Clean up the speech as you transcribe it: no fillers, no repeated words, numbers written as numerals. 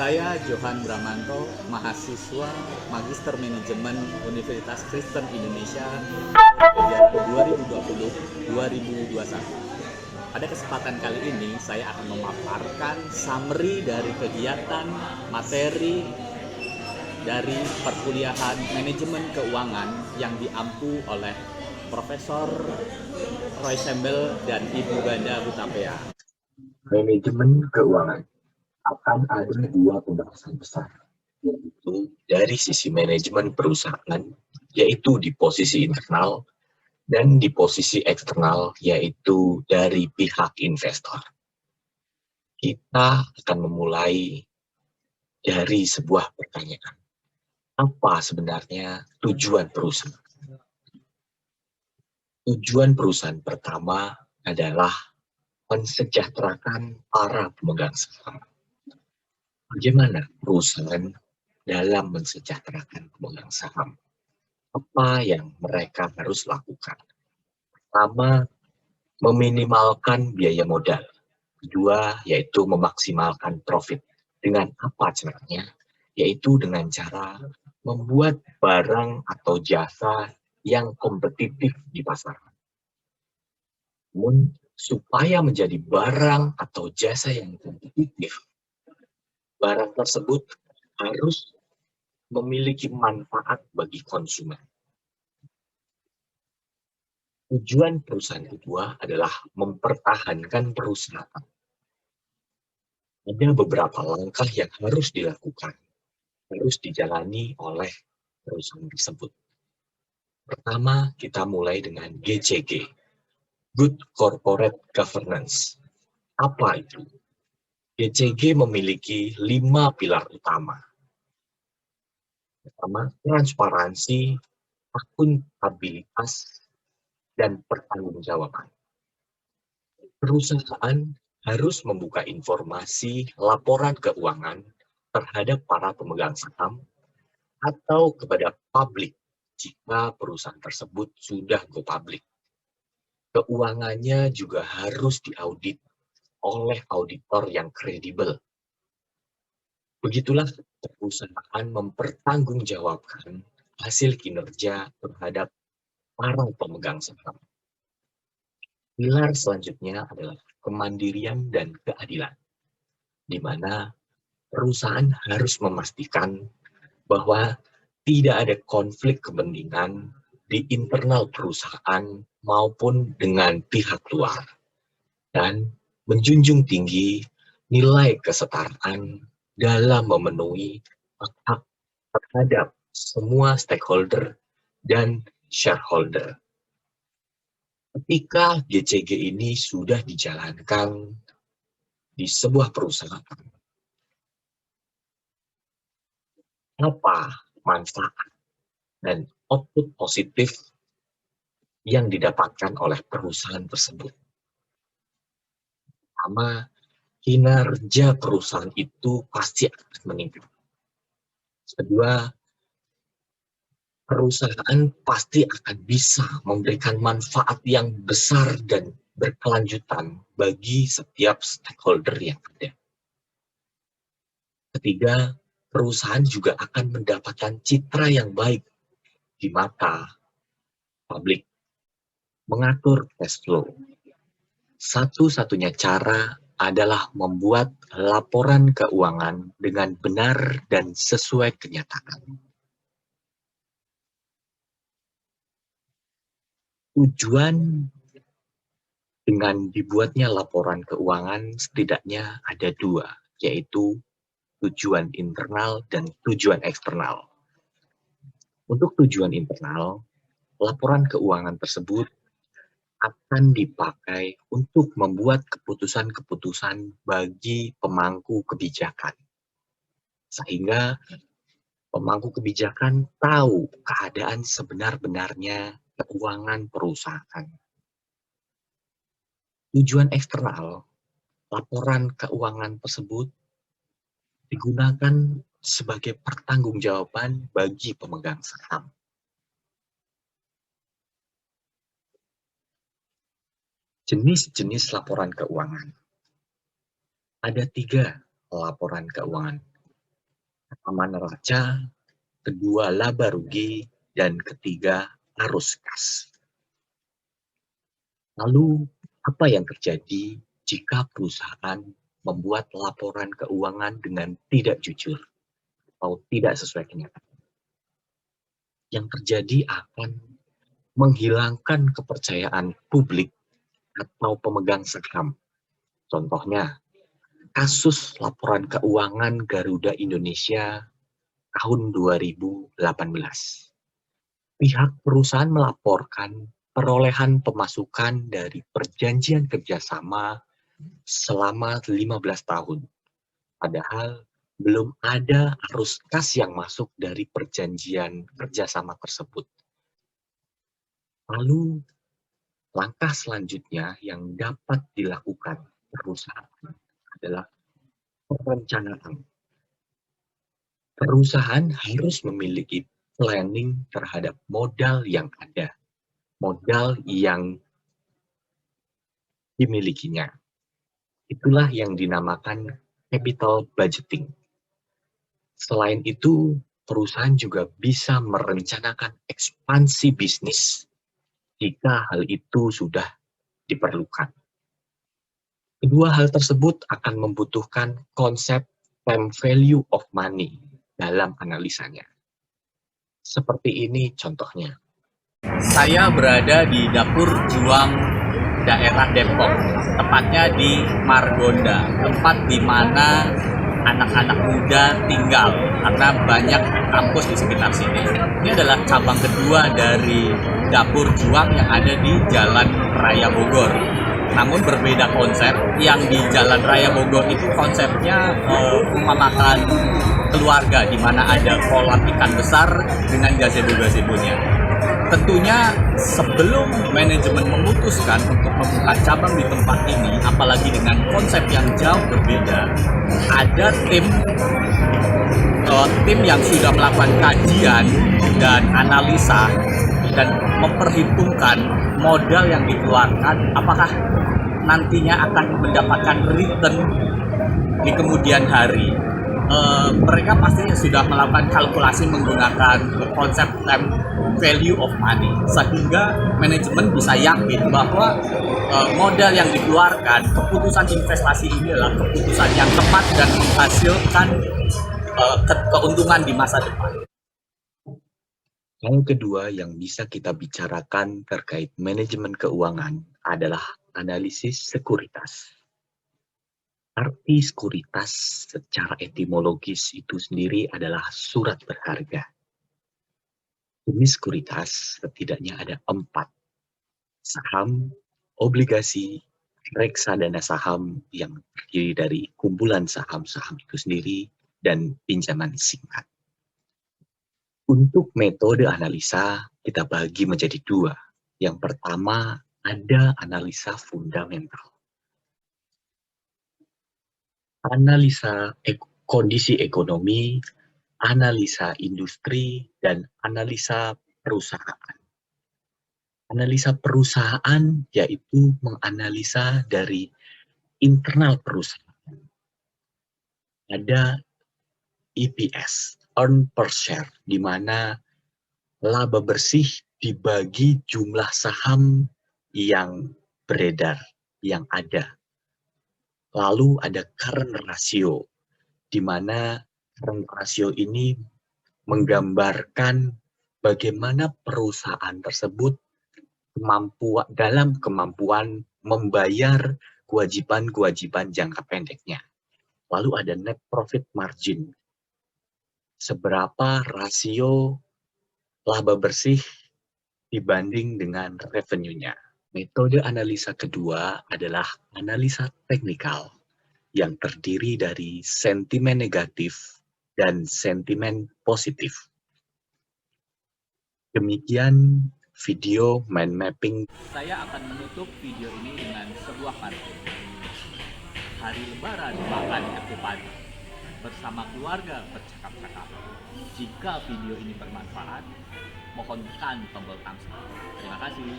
Saya Johan Bramanto, mahasiswa Magister Manajemen Universitas Kristen Indonesia kegiatan 2020-2021. Pada kesempatan kali ini saya akan memaparkan summary dari kegiatan materi dari perkuliahan manajemen keuangan yang diampu oleh Profesor Roy Sembel dan Ibu Ganda Hutapea. Manajemen keuangan akan ada dua pembahasan besar, yaitu dari sisi manajemen perusahaan, yaitu di posisi internal, dan di posisi eksternal, yaitu dari pihak investor. Kita akan memulai dari sebuah pertanyaan. Apa sebenarnya tujuan perusahaan? Tujuan perusahaan pertama adalah mensejahterakan para pemegang saham. Bagaimana perusahaan dalam mensejahterakan pemegang saham? Apa yang mereka harus lakukan? Pertama, meminimalkan biaya modal. Kedua, yaitu memaksimalkan profit. Dengan apa caranya? Yaitu dengan cara membuat barang atau jasa yang kompetitif di pasar. Namun, supaya menjadi barang atau jasa yang kompetitif, barang tersebut harus memiliki manfaat bagi konsumen. Tujuan perusahaan kedua adalah mempertahankan perusahaan. Ada beberapa langkah yang harus dilakukan, harus dijalani oleh perusahaan tersebut. Pertama, kita mulai dengan GCG, Good Corporate Governance. Apa itu? GCG memiliki 5 pilar utama. Pertama, transparansi, akuntabilitas, dan pertanggungjawaban. Perusahaan harus membuka informasi laporan keuangan terhadap para pemegang saham atau kepada publik jika perusahaan tersebut sudah go public. Keuangannya juga harus diaudit oleh auditor yang kredibel. Begitulah perusahaan mempertanggungjawabkan hasil kinerja terhadap para pemegang saham. Pilar selanjutnya adalah kemandirian dan keadilan, di mana perusahaan harus memastikan bahwa tidak ada konflik kepentingan di internal perusahaan maupun dengan pihak luar, dan menjunjung tinggi nilai kesetaraan dalam memenuhi hak terhadap semua stakeholder dan shareholder. Ketika GCG ini sudah dijalankan di sebuah perusahaan, apa manfaat dan output positif yang didapatkan oleh perusahaan tersebut? Pertama, kinerja perusahaan itu pasti akan meningkat. Kedua, perusahaan pasti akan bisa memberikan manfaat yang besar dan berkelanjutan bagi setiap stakeholder yang ada. Ketiga, perusahaan juga akan mendapatkan citra yang baik di mata publik. Mengatur cash flow. Satu-satunya cara adalah membuat laporan keuangan dengan benar dan sesuai kenyataan. Tujuan dengan dibuatnya laporan keuangan setidaknya ada dua, yaitu tujuan internal dan tujuan eksternal. Untuk tujuan internal, laporan keuangan tersebut akan dipakai untuk membuat keputusan-keputusan bagi pemangku kebijakan. Sehingga pemangku kebijakan tahu keadaan sebenar-benarnya keuangan perusahaan. Tujuan eksternal, laporan keuangan tersebut digunakan sebagai pertanggungjawaban bagi pemegang saham. Jenis-jenis laporan keuangan. Ada 3 laporan keuangan. pertama neraca, kedua laba rugi, dan ketiga arus kas. Lalu, apa yang terjadi jika perusahaan membuat laporan keuangan dengan tidak jujur atau tidak sesuai kenyataan? Yang terjadi akan menghilangkan kepercayaan publik atau pemegang saham. Contohnya, kasus laporan keuangan Garuda Indonesia tahun 2018. Pihak perusahaan melaporkan perolehan pemasukan dari perjanjian kerjasama selama 15 tahun. Padahal belum ada arus kas yang masuk dari perjanjian kerjasama tersebut. Lalu, langkah selanjutnya yang dapat dilakukan perusahaan adalah perencanaan. Perusahaan harus memiliki planning terhadap modal yang ada, modal yang dimilikinya. Itulah yang dinamakan capital budgeting. Selain itu, perusahaan juga bisa merencanakan ekspansi bisnis jika hal itu sudah diperlukan. Kedua hal tersebut akan membutuhkan konsep time value of money dalam analisanya. Seperti ini contohnya. Saya berada di dapur juang daerah Depok, tepatnya di Margonda, tempat di mana anak-anak muda tinggal karena banyak kampus di sekitar sini. Ini adalah cabang kedua dari dapur juang yang ada di Jalan Raya Bogor. Namun berbeda konsep. Yang di Jalan Raya Bogor itu konsepnya rumah makan keluarga, di mana ada kolam ikan besar dengan gazebo-gazebonya. Tentunya sebelum manajemen memutuskan untuk membuka cabang di tempat ini, apalagi dengan konsep yang jauh berbeda, ada tim yang sudah melakukan kajian dan analisa dan memperhitungkan modal yang dikeluarkan, apakah nantinya akan mendapatkan return di kemudian hari. Mereka pastinya sudah melakukan kalkulasi menggunakan konsep time value of money, sehingga manajemen bisa yakin bahwa modal yang dikeluarkan, keputusan investasi ini adalah keputusan yang tepat dan menghasilkan keuntungan di masa depan. Hal kedua yang bisa kita bicarakan terkait manajemen keuangan adalah analisis sekuritas. Arti sekuritas secara etimologis itu sendiri adalah surat berharga. Jenis sekuritas setidaknya ada 4. Saham, obligasi, reksadana saham yang terdiri dari kumpulan saham-saham itu sendiri, dan pinjaman singkat. Untuk metode analisa, kita bagi menjadi 2. Yang pertama, ada analisa fundamental. Analisa kondisi ekonomi, analisa industri, dan analisa perusahaan. Analisa perusahaan yaitu menganalisa dari internal perusahaan. Ada EPS, earn per share, di mana laba bersih dibagi jumlah saham yang beredar, yang ada. Lalu ada current ratio, di mana current ratio ini menggambarkan bagaimana perusahaan tersebut dalam kemampuan membayar kewajiban-kewajiban jangka pendeknya. Lalu ada net profit margin, seberapa rasio laba bersih dibanding dengan revenue-nya. Metode analisa kedua adalah analisa teknikal yang terdiri dari sentimen negatif dan sentimen positif. Demikian video mind mapping. Saya akan menutup video ini dengan sebuah pantun. Hari Lebaran makan ketupat, bersama keluarga bercakap-cakap. Jika video ini bermanfaat, mohon tekan tombol thumbs up. Terima kasih.